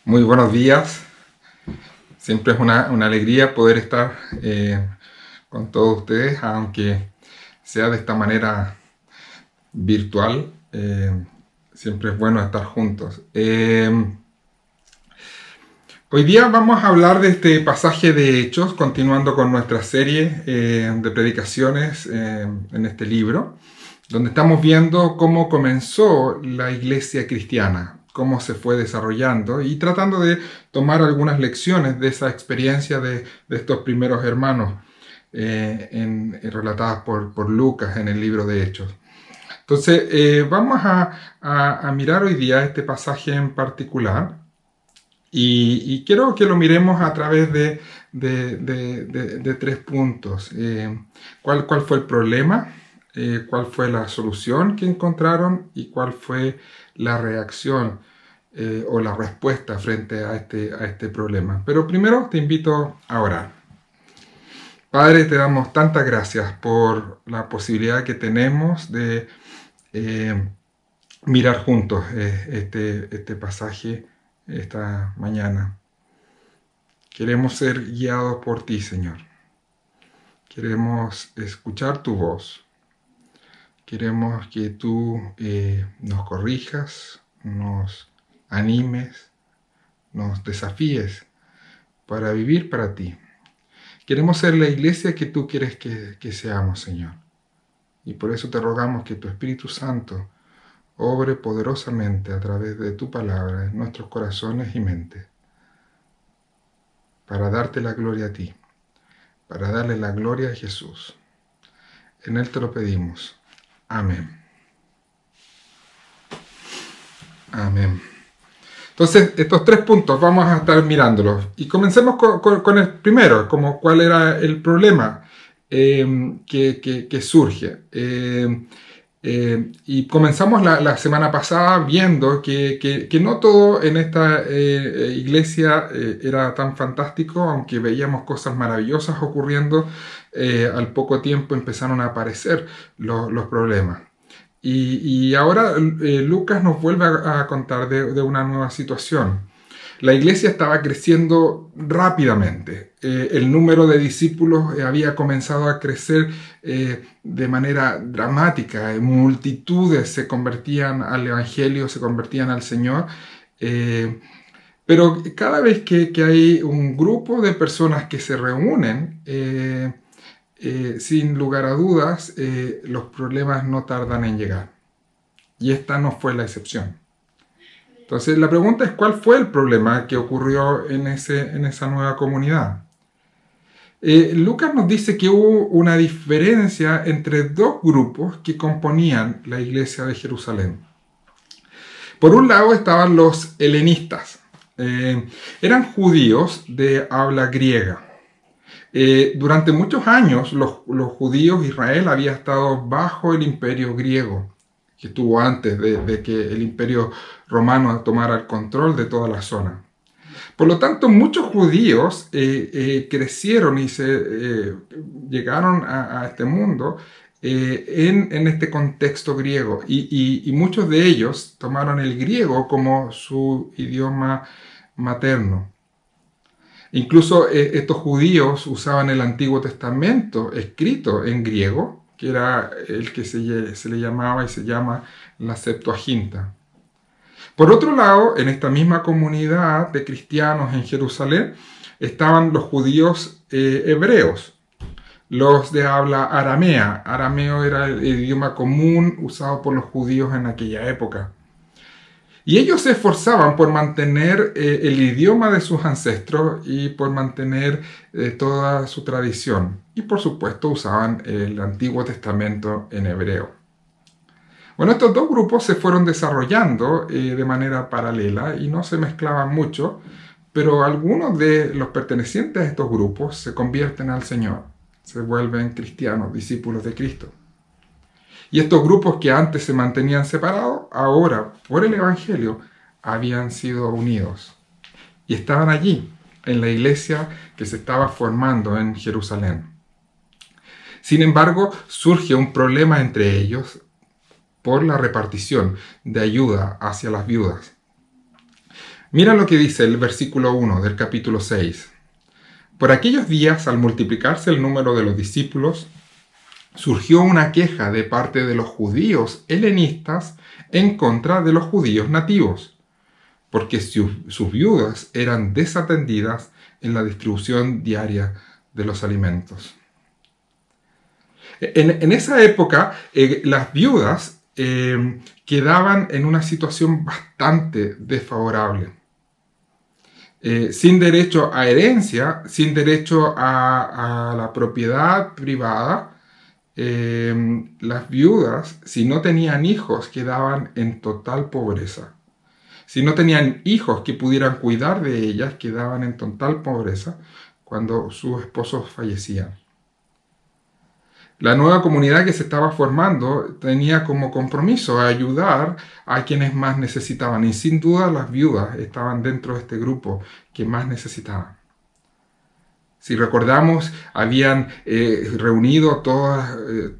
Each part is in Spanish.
Muy buenos días. Siempre es una alegría poder estar con todos ustedes, aunque sea de esta manera virtual. Siempre es bueno estar juntos. Hoy día vamos a hablar de este pasaje de Hechos, continuando con nuestra serie de predicaciones en este libro, donde estamos viendo cómo comenzó la iglesia cristiana, cómo se fue desarrollando y tratando de tomar algunas lecciones de esa experiencia de estos primeros hermanos relatadas por Lucas en el libro de Hechos. Entonces, vamos a mirar hoy día este pasaje en particular y quiero que lo miremos a través de tres puntos. ¿Cuál fue el problema? ¿Cuál fue la solución que encontraron? ¿Y cuál fue la reacción o la respuesta frente a este problema? Pero primero te invito a orar. Padre, te damos tantas gracias por la posibilidad que tenemos de mirar juntos este pasaje esta mañana. Queremos ser guiados por ti, Señor. Queremos escuchar tu voz. Queremos que tú nos corrijas, nos animes, nos desafíes para vivir para ti. Queremos ser la iglesia que tú quieres que seamos, Señor. Y por eso te rogamos que tu Espíritu Santo obre poderosamente a través de tu palabra en nuestros corazones y mentes, para darte la gloria a ti, para darle la gloria a Jesús. En Él te lo pedimos. Amén. Amén. Entonces, estos tres puntos vamos a estar mirándolos. Y comencemos con el primero, como cuál era el problema que surge. Y comenzamos la semana pasada viendo que no todo en esta iglesia era tan fantástico, aunque veíamos cosas maravillosas ocurriendo, al poco tiempo empezaron a aparecer los problemas. Y ahora Lucas nos vuelve a contar de una nueva situación. La iglesia estaba creciendo rápidamente. El número de discípulos había comenzado a crecer de manera dramática. Multitudes se convertían al Evangelio, se convertían al Señor. Pero cada vez que hay un grupo de personas que se reúnen, sin lugar a dudas, los problemas no tardan en llegar. Y esta no fue la excepción. Entonces la pregunta es, ¿cuál fue el problema que ocurrió en esa nueva comunidad? Lucas nos dice que hubo una diferencia entre dos grupos que componían la iglesia de Jerusalén. Por un lado estaban los helenistas. Eran judíos de habla griega. Durante muchos años los judíos, Israel había estado bajo el imperio griego, que estuvo antes de que el imperio romano tomara el control de toda la zona. Por lo tanto, muchos judíos crecieron y llegaron a este mundo en este contexto griego, y muchos de ellos tomaron el griego como su idioma materno. Incluso estos judíos usaban el Antiguo Testamento escrito en griego, que era el que se le llamaba y se llama la Septuaginta. Por otro lado, en esta misma comunidad de cristianos en Jerusalén estaban los judíos hebreos, los de habla aramea. Arameo era el idioma común usado por los judíos en aquella época. Y ellos se esforzaban por mantener el idioma de sus ancestros y por mantener toda su tradición. Y por supuesto usaban el Antiguo Testamento en hebreo. Bueno, estos dos grupos se fueron desarrollando de manera paralela y no se mezclaban mucho, pero algunos de los pertenecientes a estos grupos se convierten al Señor, se vuelven cristianos, discípulos de Cristo. Y estos grupos que antes se mantenían separados, ahora, por el Evangelio, habían sido unidos. Y estaban allí, en la iglesia que se estaba formando en Jerusalén. Sin embargo, surge un problema entre ellos por la repartición de ayuda hacia las viudas. Mira lo que dice el versículo 1 del capítulo 6. Por aquellos días, al multiplicarse el número de los discípulos, surgió una queja de parte de los judíos helenistas en contra de los judíos nativos, porque sus viudas eran desatendidas en la distribución diaria de los alimentos. En esa época, las viudas quedaban en una situación bastante desfavorable. Sin derecho a herencia, sin derecho a la propiedad privada, las viudas, si no tenían hijos, quedaban en total pobreza. Si no tenían hijos que pudieran cuidar de ellas, quedaban en total pobreza cuando sus esposos fallecían. La nueva comunidad que se estaba formando tenía como compromiso ayudar a quienes más necesitaban, y sin duda las viudas estaban dentro de este grupo que más necesitaban. Si recordamos, habían reunido todos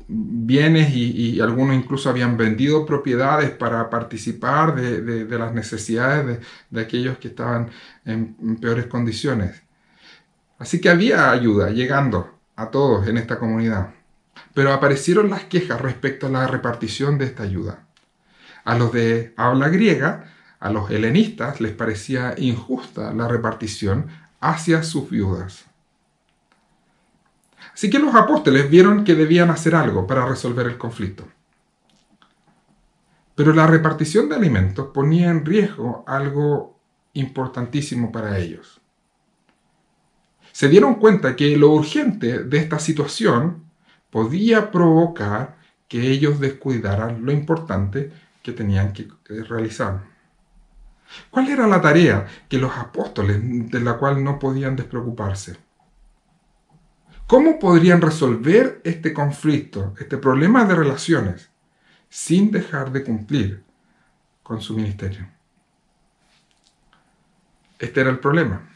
bienes y algunos incluso habían vendido propiedades para participar de las necesidades de aquellos que estaban en peores condiciones. Así que había ayuda llegando a todos en esta comunidad. Pero aparecieron las quejas respecto a la repartición de esta ayuda. A los de habla griega, a los helenistas, les parecía injusta la repartición hacia sus viudas. Así que los apóstoles vieron que debían hacer algo para resolver el conflicto. Pero la repartición de alimentos ponía en riesgo algo importantísimo para ellos. Se dieron cuenta que lo urgente de esta situación podía provocar que ellos descuidaran lo importante que tenían que realizar. ¿Cuál era la tarea que los apóstoles, de la cual no podían despreocuparse? ¿Cómo podrían resolver este conflicto, este problema de relaciones, sin dejar de cumplir con su ministerio? Este era el problema.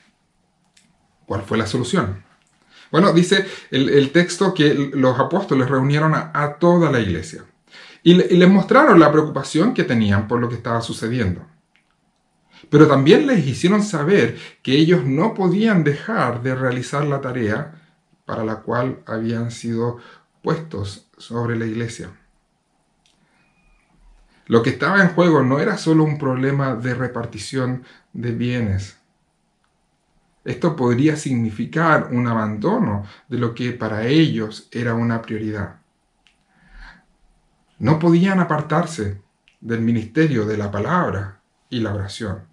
¿Cuál fue la solución? Bueno, dice el texto que los apóstoles reunieron a toda la iglesia y les mostraron la preocupación que tenían por lo que estaba sucediendo. Pero también les hicieron saber que ellos no podían dejar de realizar la tarea para la cual habían sido puestos sobre la iglesia. Lo que estaba en juego no era solo un problema de repartición de bienes. Esto podría significar un abandono de lo que para ellos era una prioridad. No podían apartarse del ministerio de la palabra y la oración.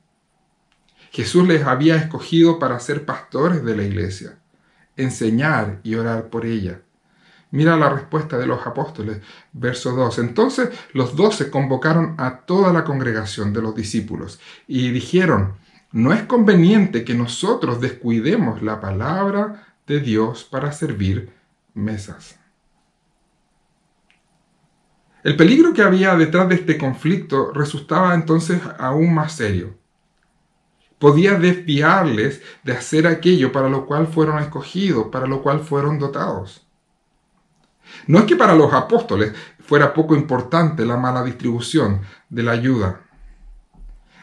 Jesús les había escogido para ser pastores de la iglesia, enseñar y orar por ella. Mira la respuesta de los apóstoles, verso 2. Entonces los 12 convocaron a toda la congregación de los discípulos y dijeron: no es conveniente que nosotros descuidemos la palabra de Dios para servir mesas. El peligro que había detrás de este conflicto resultaba entonces aún más serio. Podía desviarles de hacer aquello para lo cual fueron escogidos, para lo cual fueron dotados. No es que para los apóstoles fuera poco importante la mala distribución de la ayuda.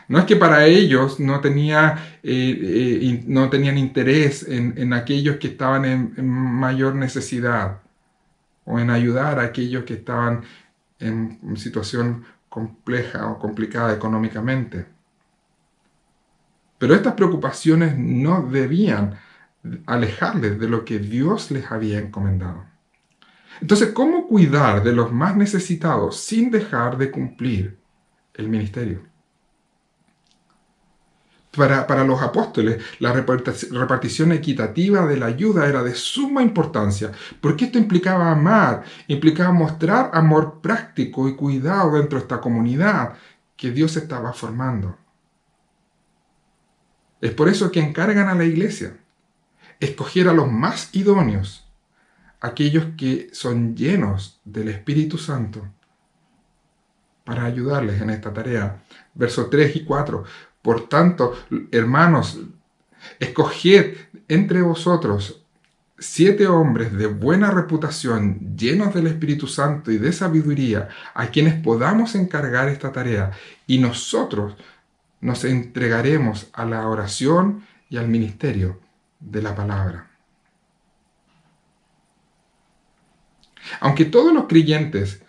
No es que para ellos no tenían interés en aquellos que estaban en mayor necesidad o en ayudar a aquellos que estaban en situación compleja o complicada económicamente. Pero estas preocupaciones no debían alejarles de lo que Dios les había encomendado. Entonces, ¿cómo cuidar de los más necesitados sin dejar de cumplir el ministerio? Para los apóstoles, la repartición equitativa de la ayuda era de suma importancia, porque esto implicaba amar, implicaba mostrar amor práctico y cuidado dentro de esta comunidad que Dios estaba formando. Es por eso que encargan a la iglesia escoger a los más idóneos, aquellos que son llenos del Espíritu Santo, para ayudarles en esta tarea. Versos 3 y 4. Por tanto, hermanos, escoged entre vosotros 7 hombres de buena reputación, llenos del Espíritu Santo y de sabiduría, a quienes podamos encargar esta tarea, y nosotros nos entregaremos a la oración y al ministerio de la palabra. Aunque todos los creyentes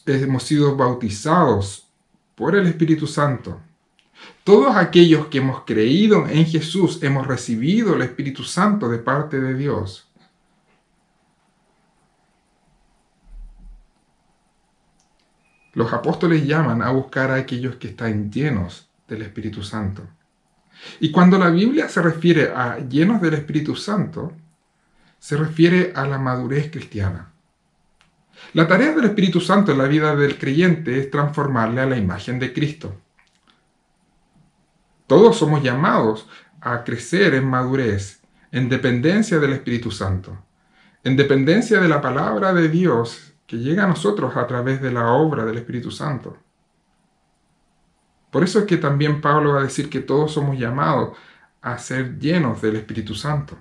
hemos sido bautizados por el Espíritu Santo, todos aquellos que hemos creído en Jesús hemos recibido el Espíritu Santo de parte de Dios. Los apóstoles llaman a buscar a aquellos que están llenos del Espíritu Santo. Y cuando la Biblia se refiere a llenos del Espíritu Santo, se refiere a la madurez cristiana. La tarea del Espíritu Santo en la vida del creyente es transformarle a la imagen de Cristo. Todos somos llamados a crecer en madurez, en dependencia del Espíritu Santo, en dependencia de la palabra de Dios que llega a nosotros a través de la obra del Espíritu Santo. Por eso es que también Pablo va a decir que todos somos llamados a ser llenos del Espíritu Santo.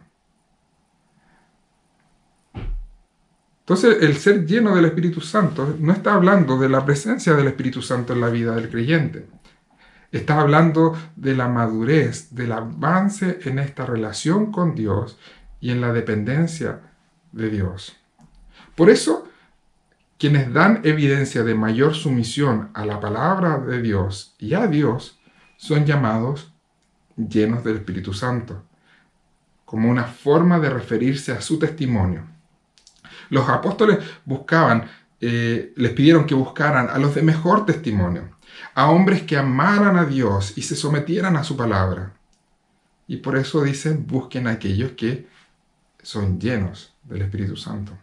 Entonces, el ser lleno del Espíritu Santo no está hablando de la presencia del Espíritu Santo en la vida del creyente. Está hablando de la madurez, del avance en esta relación con Dios y en la dependencia de Dios. Por eso, quienes dan evidencia de mayor sumisión a la palabra de Dios y a Dios son llamados llenos del Espíritu Santo, como una forma de referirse a su testimonio. Los apóstoles les pidieron que buscaran a los de mejor testimonio, a hombres que amaran a Dios y se sometieran a su palabra. Y por eso dicen, busquen a aquellos que son llenos del Espíritu Santo.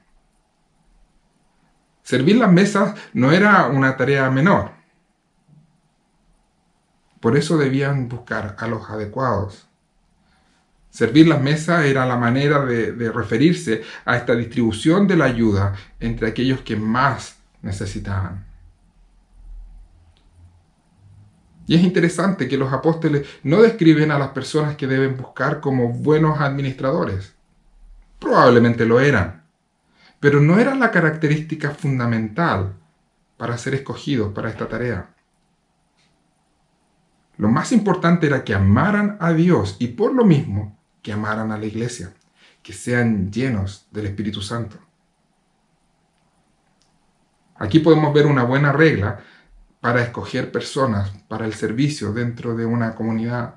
Servir las mesas no era una tarea menor. Por eso debían buscar a los adecuados. Servir las mesas era la manera de referirse a esta distribución de la ayuda entre aquellos que más necesitaban. Y es interesante que los apóstoles no describen a las personas que deben buscar como buenos administradores. Probablemente lo eran, pero no era la característica fundamental para ser escogidos para esta tarea. Lo más importante era que amaran a Dios y por lo mismo que amaran a la iglesia, que sean llenos del Espíritu Santo. Aquí podemos ver una buena regla para escoger personas para el servicio dentro de una comunidad.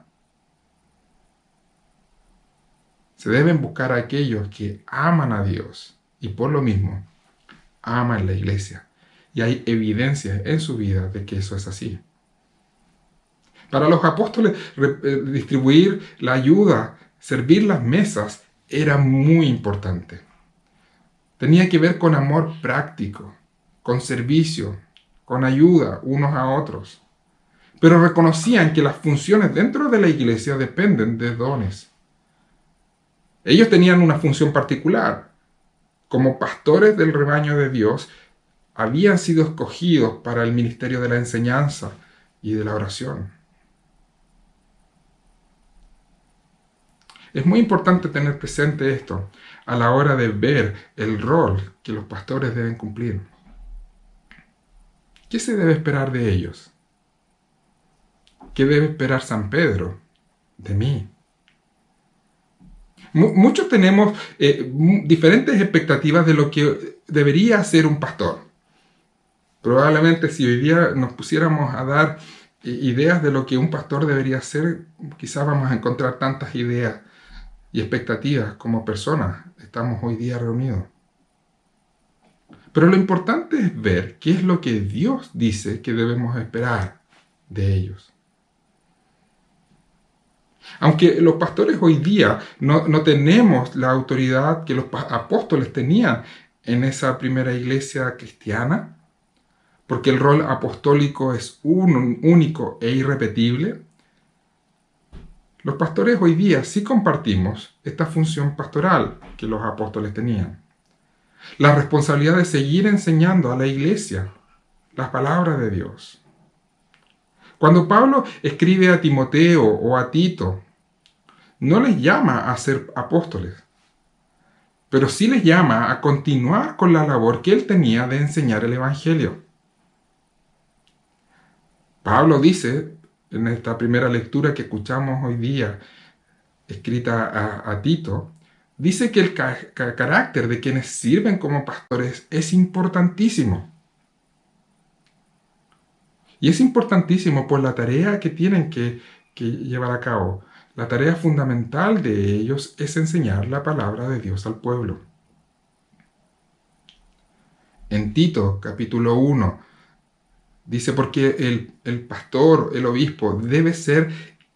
Se deben buscar a aquellos que aman a Dios y por lo mismo aman la iglesia. Y hay evidencia en su vida de que eso es así. Para los apóstoles, distribuir la ayuda, servir las mesas, era muy importante. Tenía que ver con amor práctico, con servicio, con ayuda unos a otros. Pero reconocían que las funciones dentro de la iglesia dependen de dones. Ellos tenían una función particular. Como pastores del rebaño de Dios, habían sido escogidos para el ministerio de la enseñanza y de la oración. Es muy importante tener presente esto a la hora de ver el rol que los pastores deben cumplir. ¿Qué se debe esperar de ellos? ¿Qué debe esperar San Pedro de mí? Muchos tenemos diferentes expectativas de lo que debería hacer un pastor. Probablemente si hoy día nos pusiéramos a dar ideas de lo que un pastor debería hacer, quizás vamos a encontrar tantas ideas y expectativas como personas estamos hoy día reunidos. Pero lo importante es ver qué es lo que Dios dice que debemos esperar de ellos. Aunque los pastores hoy día no tenemos la autoridad que los apóstoles tenían en esa primera iglesia cristiana, porque el rol apostólico es único e irrepetible, los pastores hoy día sí compartimos esta función pastoral que los apóstoles tenían. La responsabilidad de seguir enseñando a la iglesia la palabra de Dios. Cuando Pablo escribe a Timoteo o a Tito, no les llama a ser apóstoles, pero sí les llama a continuar con la labor que él tenía de enseñar el Evangelio. Pablo dice en esta primera lectura que escuchamos hoy día, escrita a Tito, dice que el carácter de quienes sirven como pastores es importantísimo. Y es importantísimo por la tarea que tienen que llevar a cabo. La tarea fundamental de ellos es enseñar la palabra de Dios al pueblo. En Tito, capítulo 1, dice, porque el pastor, el obispo, debe ser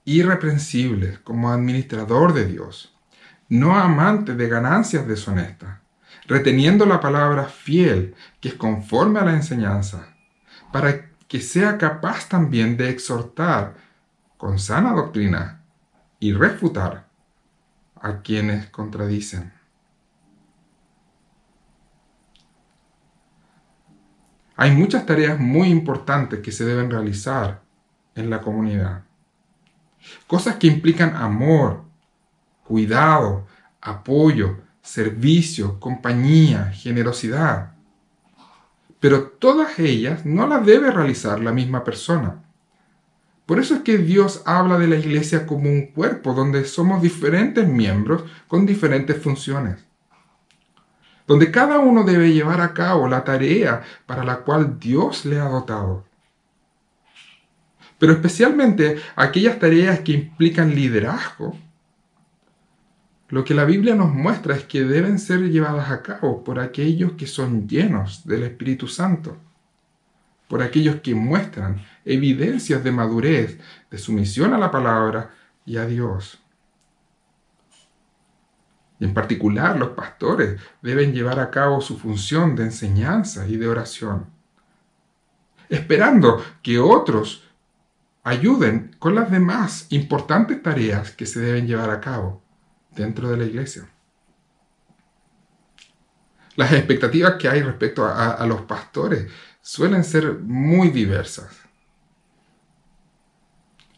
irreprensible como administrador de Dios, no amante de ganancias deshonestas, reteniendo la palabra fiel, que es conforme a la enseñanza, para que sea capaz también de exhortar con sana doctrina y refutar a quienes contradicen. Hay muchas tareas muy importantes que se deben realizar en la comunidad. Cosas que implican amor, cuidado, apoyo, servicio, compañía, generosidad. Pero todas ellas no las debe realizar la misma persona. Por eso es que Dios habla de la iglesia como un cuerpo donde somos diferentes miembros con diferentes funciones, donde cada uno debe llevar a cabo la tarea para la cual Dios le ha dotado. Pero especialmente aquellas tareas que implican liderazgo, lo que la Biblia nos muestra es que deben ser llevadas a cabo por aquellos que son llenos del Espíritu Santo, por aquellos que muestran evidencias de madurez, de sumisión a la palabra y a Dios. Y en particular, los pastores deben llevar a cabo su función de enseñanza y de oración, esperando que otros ayuden con las demás importantes tareas que se deben llevar a cabo dentro de la iglesia. Las expectativas que hay respecto a los pastores suelen ser muy diversas.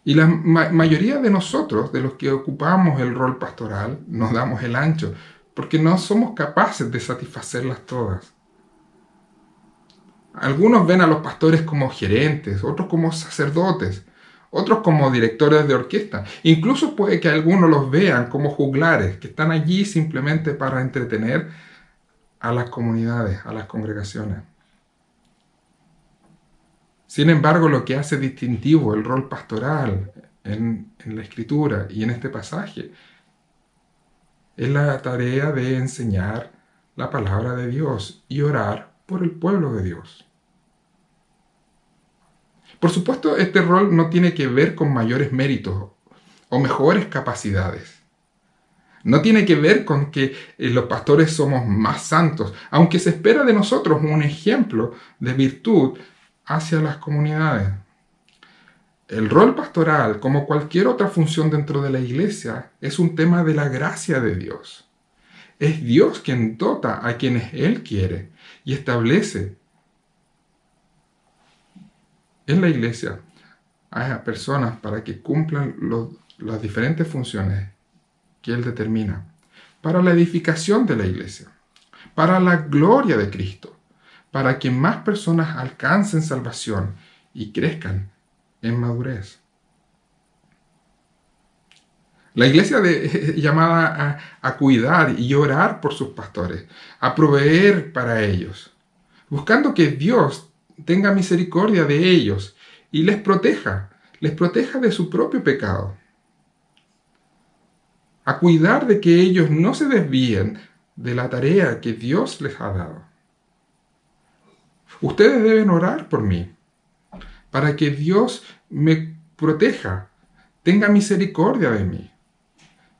Y la mayoría de nosotros, de los que ocupamos el rol pastoral, nos damos el ancho, porque no somos capaces de satisfacerlas todas. Algunos ven a los pastores como gerentes, otros como sacerdotes, otros como directores de orquesta. Incluso puede que algunos los vean como juglares, que están allí simplemente para entretener a las comunidades, a las congregaciones. Sin embargo, lo que hace distintivo el rol pastoral en la Escritura y en este pasaje es la tarea de enseñar la palabra de Dios y orar por el pueblo de Dios. Por supuesto, este rol no tiene que ver con mayores méritos o mejores capacidades. No tiene que ver con que los pastores somos más santos, aunque se espera de nosotros un ejemplo de virtud hacia las comunidades. El rol pastoral, como cualquier otra función dentro de la iglesia, es un tema de la gracia de Dios. Es Dios quien dota a quienes Él quiere y establece en la iglesia a personas para que cumplan las diferentes funciones que Él determina para la edificación de la iglesia, para la gloria de Cristo, para que más personas alcancen salvación y crezcan en madurez. La iglesia es llamada a cuidar y orar por sus pastores, a proveer para ellos, buscando que Dios tenga misericordia de ellos y les proteja de su propio pecado, a cuidar de que ellos no se desvíen de la tarea que Dios les ha dado. Ustedes deben orar por mí, para que Dios me proteja, tenga misericordia de mí,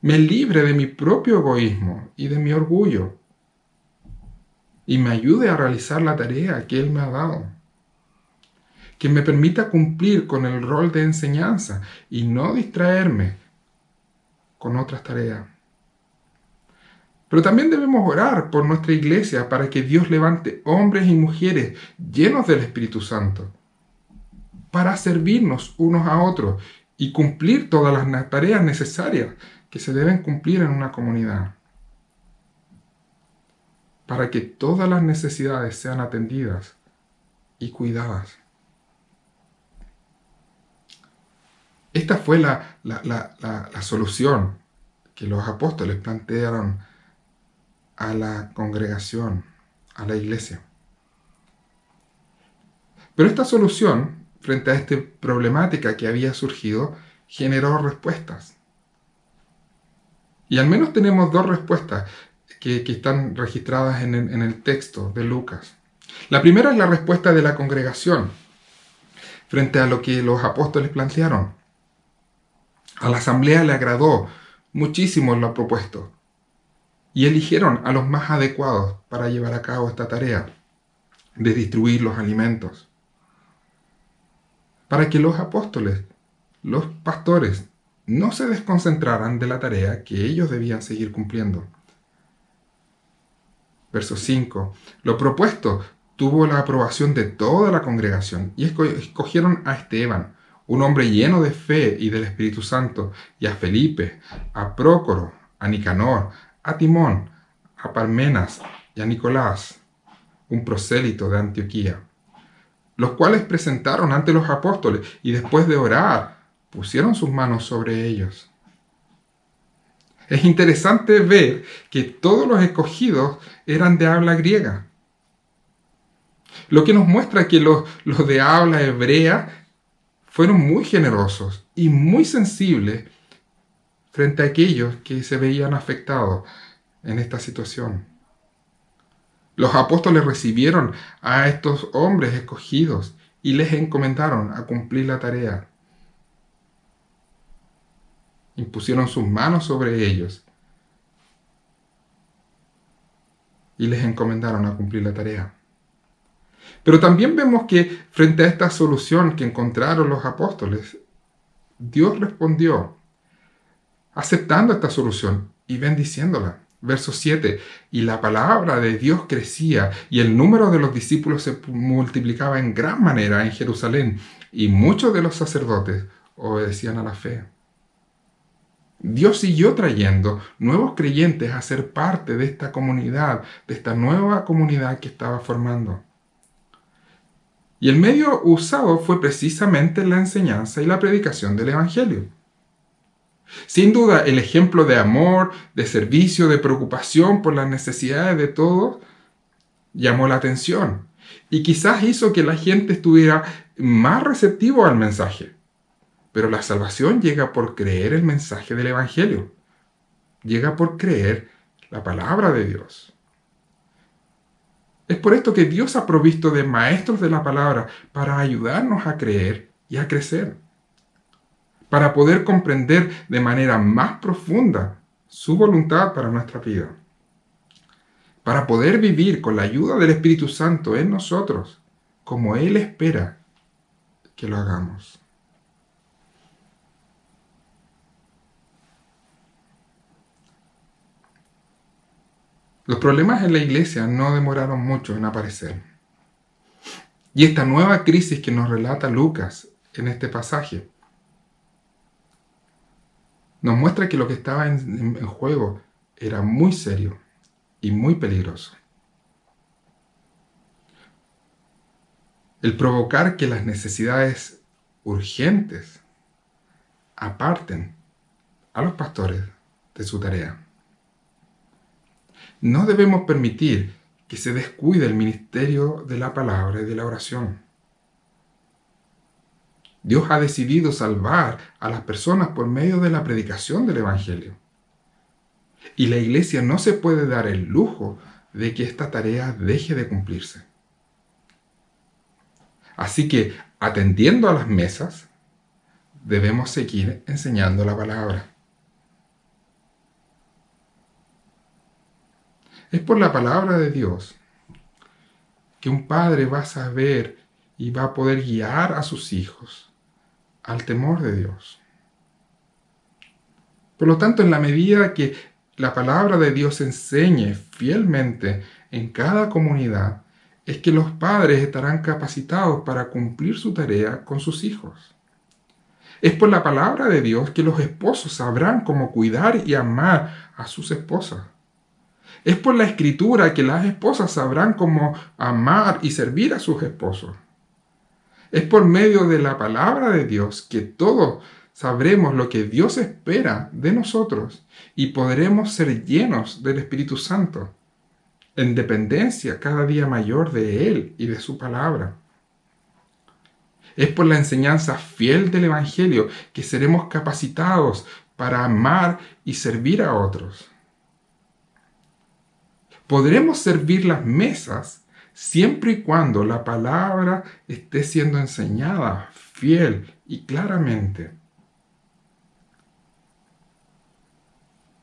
me libre de mi propio egoísmo y de mi orgullo, y me ayude a realizar la tarea que Él me ha dado. Que me permita cumplir con el rol de enseñanza y no distraerme con otras tareas. Pero también debemos orar por nuestra iglesia para que Dios levante hombres y mujeres llenos del Espíritu Santo para servirnos unos a otros y cumplir todas las tareas necesarias que se deben cumplir en una comunidad, para que todas las necesidades sean atendidas y cuidadas. Esta fue la solución que los apóstoles plantearon a la congregación, a la iglesia. Pero esta solución, frente a esta problemática que había surgido, generó respuestas. Y al menos tenemos dos respuestas que están registradas en el texto de Lucas. La primera es la respuesta de la congregación frente a lo que los apóstoles plantearon. A la asamblea le agradó muchísimo lo propuesto y eligieron a los más adecuados para llevar a cabo esta tarea de distribuir los alimentos. Para que los apóstoles, los pastores, no se desconcentraran de la tarea que ellos debían seguir cumpliendo. Verso 5. Lo propuesto tuvo la aprobación de toda la congregación y escogieron a Esteban, un hombre lleno de fe y del Espíritu Santo, y a Felipe, a Prócoro, a Nicanor, a Timón, a Parmenas y a Nicolás, un prosélito de Antioquía, los cuales presentaron ante los apóstoles y después de orar, pusieron sus manos sobre ellos. Es interesante ver que todos los escogidos eran de habla griega, lo que nos muestra que los de habla hebrea fueron muy generosos y muy sensibles frente a aquellos que se veían afectados en esta situación. Los apóstoles recibieron a estos hombres escogidos y les encomendaron a cumplir la tarea. Impusieron sus manos sobre ellos y les encomendaron a cumplir la tarea. Pero también vemos que frente a esta solución que encontraron los apóstoles, Dios respondió aceptando esta solución y bendiciéndola. Verso 7, y la palabra de Dios crecía y el número de los discípulos se multiplicaba en gran manera en Jerusalén y muchos de los sacerdotes obedecían a la fe. Dios siguió trayendo nuevos creyentes a ser parte de esta comunidad, de esta nueva comunidad que estaba formando. Y el medio usado fue precisamente la enseñanza y la predicación del Evangelio. Sin duda, el ejemplo de amor, de servicio, de preocupación por las necesidades de todos llamó la atención y quizás hizo que la gente estuviera más receptivo al mensaje. Pero la salvación llega por creer el mensaje del Evangelio. Llega por creer la palabra de Dios. Es por esto que Dios ha provisto de maestros de la palabra para ayudarnos a creer y a crecer, para poder comprender de manera más profunda su voluntad para nuestra vida, para poder vivir con la ayuda del Espíritu Santo en nosotros, como Él espera que lo hagamos. Los problemas en la iglesia no demoraron mucho en aparecer. Y esta nueva crisis que nos relata Lucas en este pasaje nos muestra que lo que estaba en juego era muy serio y muy peligroso. El provocar que las necesidades urgentes aparten a los pastores de su tarea. No debemos permitir que se descuide el ministerio de la palabra y de la oración. Dios ha decidido salvar a las personas por medio de la predicación del Evangelio. Y la iglesia no se puede dar el lujo de que esta tarea deje de cumplirse. Así que, atendiendo a las mesas, debemos seguir enseñando la palabra. Es por la palabra de Dios que un padre va a saber y va a poder guiar a sus hijos al temor de Dios. Por lo tanto, en la medida que la palabra de Dios se enseñe fielmente en cada comunidad, es que los padres estarán capacitados para cumplir su tarea con sus hijos. Es por la palabra de Dios que los esposos sabrán cómo cuidar y amar a sus esposas. Es por la Escritura que las esposas sabrán cómo amar y servir a sus esposos. Es por medio de la palabra de Dios que todos sabremos lo que Dios espera de nosotros y podremos ser llenos del Espíritu Santo, en dependencia cada día mayor de Él y de su palabra. Es por la enseñanza fiel del Evangelio que seremos capacitados para amar y servir a otros. Podremos servir las mesas siempre y cuando la palabra esté siendo enseñada fiel y claramente.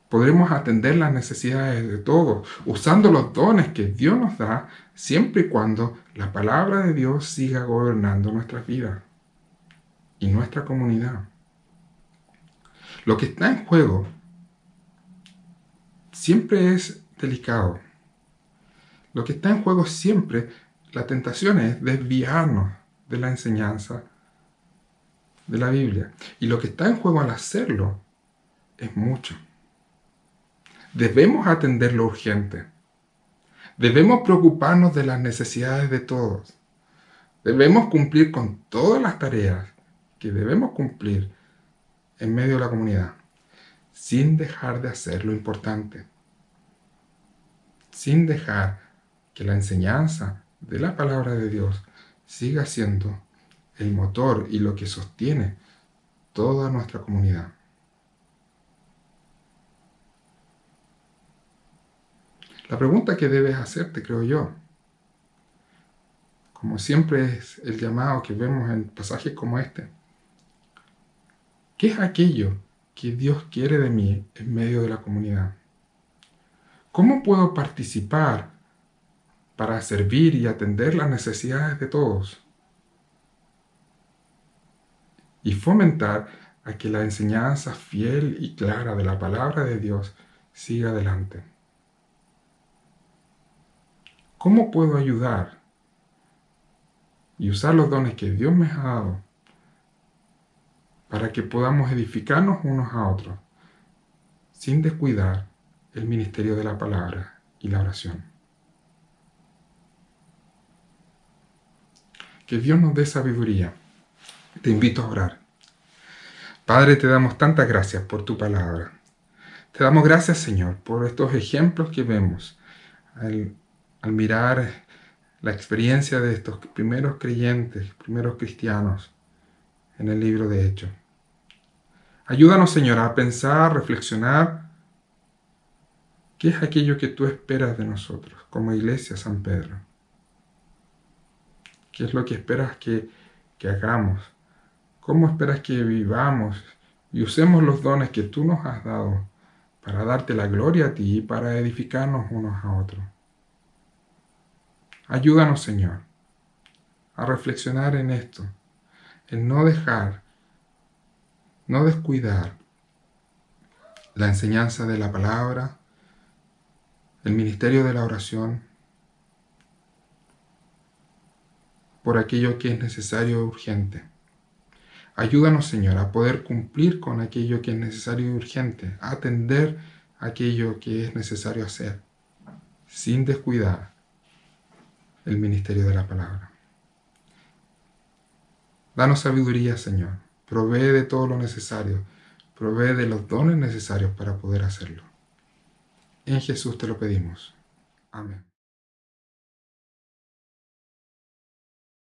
Podremos atender las necesidades de todos, usando los dones que Dios nos da, siempre y cuando la palabra de Dios siga gobernando nuestras vidas y nuestra comunidad. Lo que está en juego siempre es delicado. Lo que está en juego siempre, la tentación es desviarnos de la enseñanza de la Biblia. Y lo que está en juego al hacerlo es mucho. Debemos atender lo urgente. Debemos preocuparnos de las necesidades de todos. Debemos cumplir con todas las tareas que debemos cumplir en medio de la comunidad, sin dejar de hacer lo importante, sin dejar que la enseñanza de la palabra de Dios siga siendo el motor y lo que sostiene toda nuestra comunidad. La pregunta que debes hacerte, creo yo, como siempre es el llamado que vemos en pasajes como este, ¿qué es aquello que Dios quiere de mí en medio de la comunidad? ¿Cómo puedo participar para servir y atender las necesidades de todos? Y fomentar a que la enseñanza fiel y clara de la palabra de Dios siga adelante. ¿Cómo puedo ayudar y usar los dones que Dios me ha dado para que podamos edificarnos unos a otros sin descuidar el ministerio de la palabra y la oración? Que Dios nos dé sabiduría. Te invito a orar. Padre, te damos tantas gracias por tu palabra. Te damos gracias, Señor, por estos ejemplos que vemos al mirar la experiencia de estos primeros creyentes, primeros cristianos en el libro de Hechos. Ayúdanos, Señor, a pensar, reflexionar qué es aquello que tú esperas de nosotros como Iglesia San Pedro. ¿Qué es lo que esperas que hagamos? ¿Cómo esperas que vivamos y usemos los dones que tú nos has dado para darte la gloria a ti y para edificarnos unos a otros? Ayúdanos, Señor, a reflexionar en esto, en no descuidar la enseñanza de la palabra, el ministerio de la oración, por aquello que es necesario y urgente. Ayúdanos, Señor, a poder cumplir con aquello que es necesario y urgente, a atender aquello que es necesario hacer, sin descuidar el ministerio de la palabra. Danos sabiduría, Señor. Provee de todo lo necesario. Provee de los dones necesarios para poder hacerlo. En Jesús te lo pedimos. Amén.